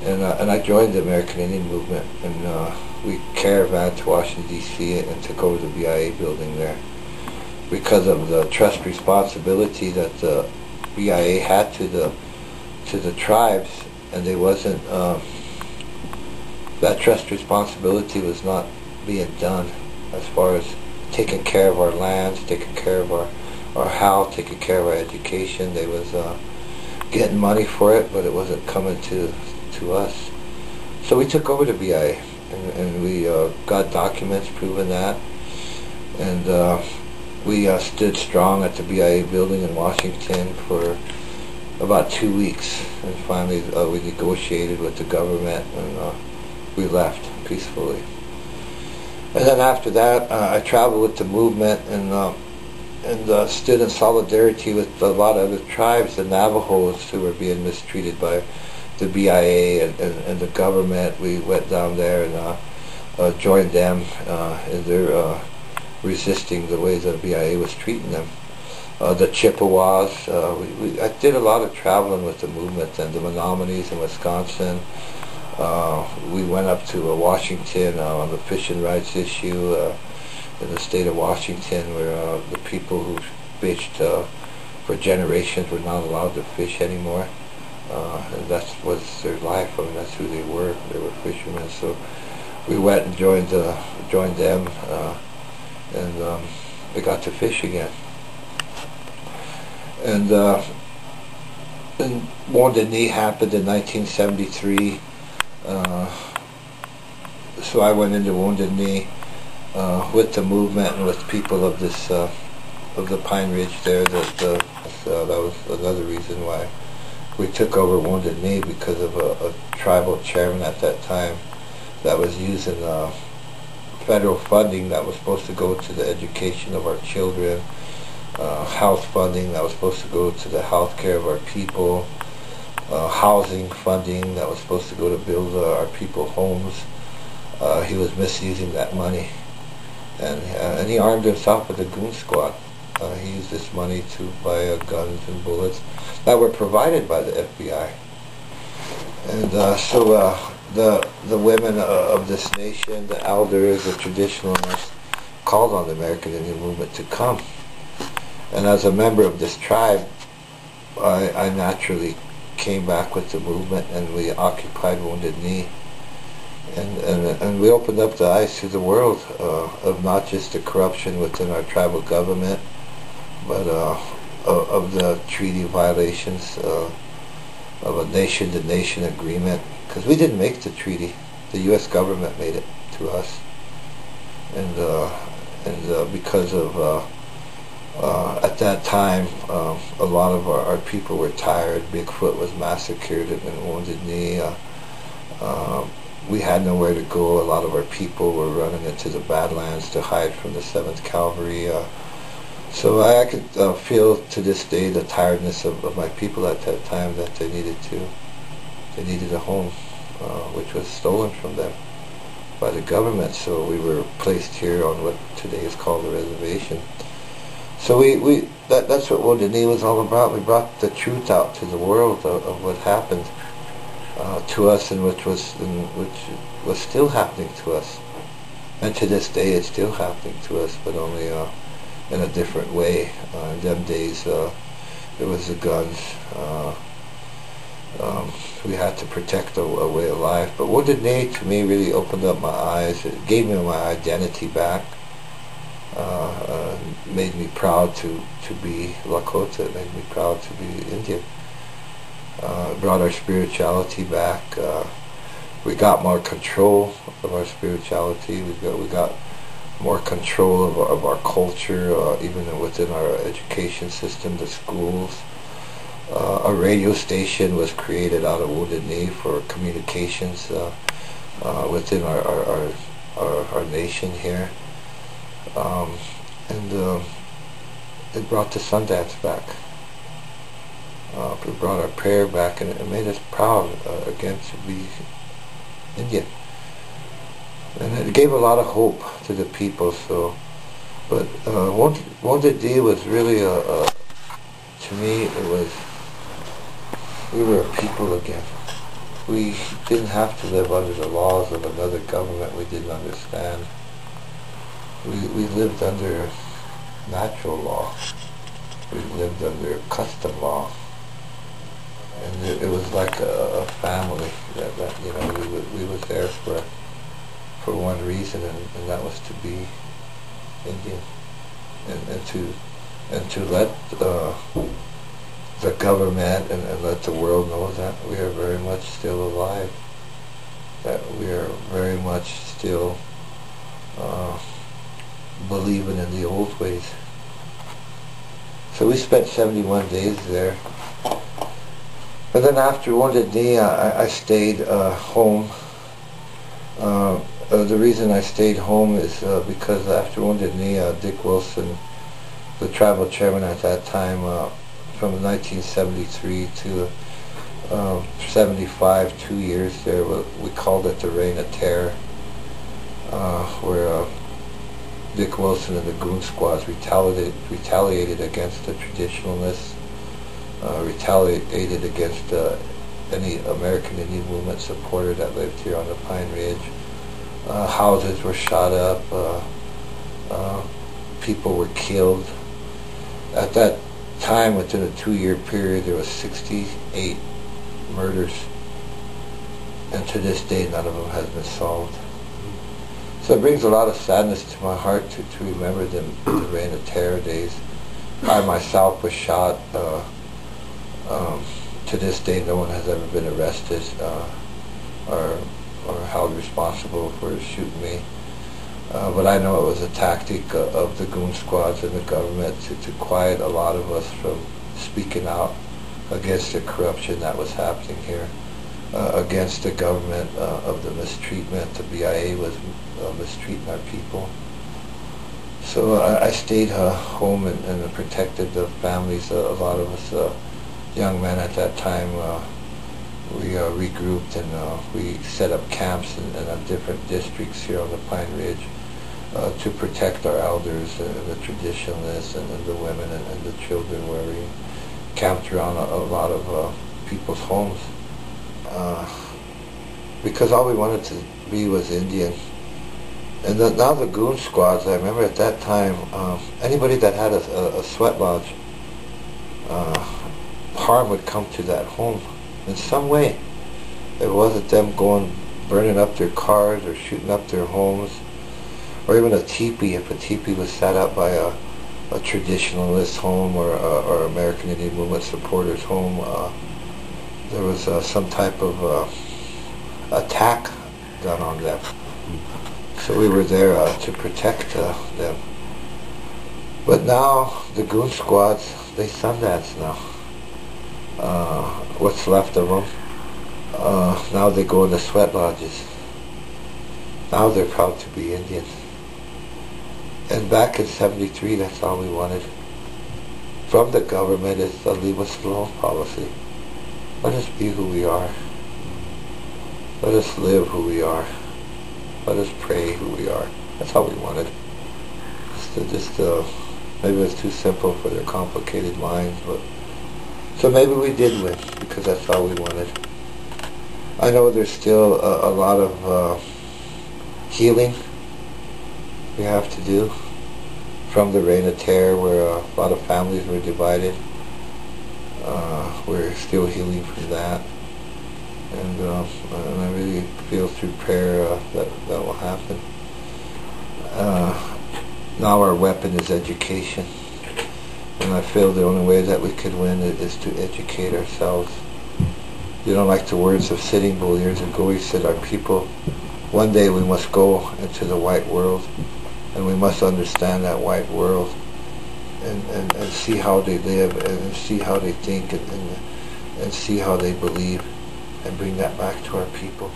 and I joined the American Indian movement, and we caravaned to Washington D.C. and took over the BIA building there because of the trust responsibility that the BIA had to the tribes, and they wasn't that trust responsibility was not being done as far as taking care of our lands, taking care of our health, taking care of our education. They was getting money for it, but it wasn't coming to us. So we took over the BIA, and we got documents proving that, and we stood strong at the BIA building in Washington for about 2 weeks, and finally we negotiated with the government, and we left peacefully. And then after that, I traveled with the movement, and stood in solidarity with a lot of other tribes, the Navajos, who were being mistreated by the BIA and the government. We went down there and joined them in their resisting the way the BIA was treating them. The Chippewas, I did a lot of traveling with the movement, and the Menominees in Wisconsin. We went up to Washington on the fishing rights issue in the state of Washington, where the people who fished for generations were not allowed to fish anymore. And that was their life. I mean, that's who they were. They were fishermen. So we went and joined them, and they got to fish again. And Wounded Knee happened in 1973. So I went into Wounded Knee with the movement and with people of this of the Pine Ridge there. That was another reason why we took over Wounded Knee, because of a tribal chairman at that time that was using federal funding that was supposed to go to the education of our children, health funding that was supposed to go to the health care of our people, housing funding that was supposed to go to build our people homes. He was misusing that money, and he armed himself with a goon squad. He used this money to buy guns and bullets that were provided by the FBI. And so the women of this nation, the elders, the traditionalists, called on the American Indian movement to come. And as a member of this tribe, I naturally came back with the movement, and we occupied Wounded Knee. And we opened up the eyes to the world of not just the corruption within our tribal government, but of the treaty violations of a nation-to-nation agreement. Because we didn't make the treaty, the U.S. government made it to us, and because of at that time a lot of our people were tired. Bigfoot was massacred in Wounded Knee. We had nowhere to go. A lot of our people were running into the Badlands to hide from the 7th Cavalry. So I could feel to this day the tiredness of my people at that time, that they needed a home, which was stolen from them by the government. So we were placed here on what today is called a reservation. So that's what Wounded Knee was all about. We brought the truth out to the world of what happened to us, and which was still happening to us, and to this day it's still happening to us, but only in a different way. In them days, it was the guns. We had to protect a way of life. But Wounded Knee, to me, really opened up my eyes. It gave me my identity back. Made me proud to be Lakota. It made me proud to be Indian. Brought our spirituality back. We got more control of our spirituality. We got more control of our culture, even within our education system, the schools. A radio station was created out of Wounded Knee for communications within our nation here. And it brought the Sundance back. It brought our prayer back, and it made us proud again to be Indian. And it gave a lot of hope to the people. So, but Wounded Knee was really to me, it was, we were a people again. we didn't have to live under the laws of another government we didn't understand. We lived under natural law. We lived under custom law. And it was like a family that we was there for one reason, and that was to be Indian, and to let the government and let the world know that we are very much still alive, that we are very much still believing in the old ways. So we spent 71 days there. And then after Wounded Knee, I stayed home. The reason I stayed home is because after Wounded Knee, Dick Wilson, the tribal chairman at that time, from 1973 to 75, 2 years there, we called it the Reign of Terror, where Dick Wilson and the Goon Squads retaliated against the traditionalists, retaliated against any American Indian movement supporter that lived here on the Pine Ridge. Houses were shot up, people were killed. At that time, within a 2-year period, there was 68 murders, and to this day none of them has been solved. So it brings a lot of sadness to my heart to remember the Reign of Terror days. I myself was shot. To this day, no one has ever been arrested or held responsible for shooting me. But I know it was a tactic of the Goon Squads and the government to quiet a lot of us from speaking out against the corruption that was happening here, against the government of the mistreatment. The BIA was mistreating our people. So I stayed home and protected the families. A lot of us young men at that time, we regrouped and we set up camps in different districts here on the Pine Ridge to protect our elders and the traditionalists and the women and the children, where we camped around a lot of people's homes. Because all we wanted to be was Indian. And now the Goon Squads, I remember at that time, anybody that had a sweat lodge, harm would come to that home in some way. It wasn't them burning up their cars or shooting up their homes, or even a teepee. If a teepee was set up by a traditionalist home or American Indian Movement supporters home, there was some type of attack done on them. So we were there to protect them. But now the Goon Squads, they Sundance now. What's left of them. Now they go into sweat lodges. Now they're proud to be Indian. And back in 73, that's all we wanted from the government, is the leave us alone policy. Let us be who we are. Let us live who we are. Let us pray who we are. That's all we wanted. Maybe it's too simple for their complicated minds, but so maybe we did win, because that's all we wanted. I know there's still a lot of healing we have to do from the Reign of Terror, where a lot of families were divided. We're still healing from that. And I really feel through prayer that will happen. Now our weapon is education. And I feel the only way that we could win is to educate ourselves. You know, like the words of Sitting Bull years ago, he said, our people, one day we must go into the white world, and we must understand that white world and see how they live and see how they think and see how they believe, and bring that back to our people.